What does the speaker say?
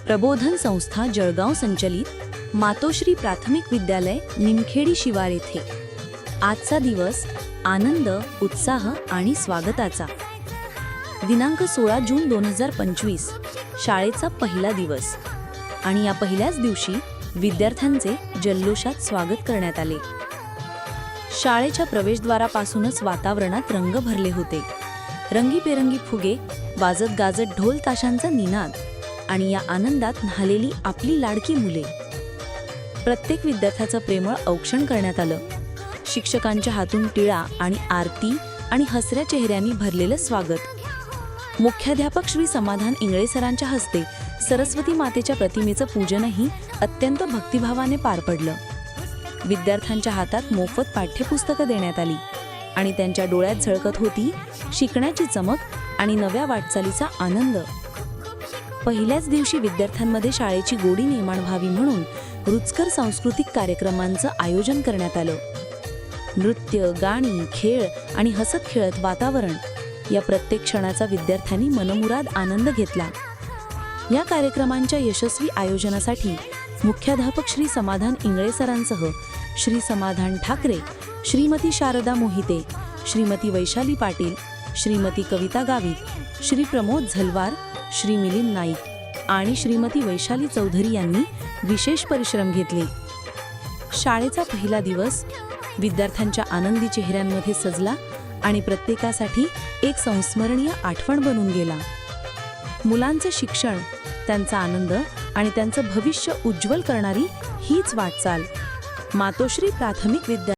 प्रबोधन संस्था जळगाव संचलित मातोश्री प्राथमिक विद्यालय निमखेडी शिवार येथे आजचा दिवस आनंद, उत्साह आणि स्वागताचा। दिनांक 16 जून 2025 शाळेचा पहिला दिवस आणि या पहिल्याच दिवशी विद्यार्थ्यांचे जल्लोषात स्वागत करण्यात आले। शाळेच्या प्रवेशद्वारापासूनच वातावरणात रंग भरले होते। रंगीबेरंगी फुगे, वाजत गाजत ढोल ताशांचा निनाद आणि या आनंदात न्हालेली आपली लाडकी मुले। प्रत्येक विद्यार्थ्याचं प्रेमळ औक्षण करण्यात आलं। शिक्षकांच्या हातून टिळा आणि आरती आणि हसऱ्या चेहऱ्यांनी भरलेलं स्वागत। मुख्याध्यापक श्री समाधान इंगळे सरांच्या हस्ते सरस्वती मातेच्या प्रतिमेचं पूजनही अत्यंत भक्तिभावाने पार पडलं। विद्यार्थ्यांच्या हातात मोफत पाठ्यपुस्तकं देण्यात आली आणि त्यांच्या डोळ्यात झळकत होती शिकण्याची चमक आणि नव्या वाटचालीचा आनंद। पहिल्याच दिवशी विद्यार्थ्यांमध्ये शाळेची गोडी निर्माण व्हावी म्हणून रुचकर सांस्कृतिक कार्यक्रमांचं आयोजन करण्यात आलं। नृत्य, गाणी, खेळ आणि हसत खेळत वातावरण या प्रत्येक क्षणाचा विद्यार्थ्यांनी मनमुराद आनंद घेतला। या कार्यक्रमांच्या यशस्वी आयोजनासाठी मुख्याध्यापक श्री समाधान इंगळे सरांसह श्री समाधान ठाकरे, श्रीमती शारदा मोहिते, श्रीमती वैशाली पाटील, श्रीमती कविता गावित, श्री प्रमोद झलवार, श्री मिलिंद नाईक आणि श्रीमती वैशाली चौधरी यांनी विशेष परिश्रम घेतले। शाळेचा पहिला दिवस विद्यार्थ्यांच्या आनंदी चेहऱ्यांमध्ये सजला आणि प्रत्येकासाठी एक संस्मरणीय आठवण बनून गेला। मुलांचे शिक्षण, त्यांचा आनंद आणि त्यांचं भविष्य उज्ज्वल करणारी हीच वाटचाल मातोश्री प्राथमिक विद्यालय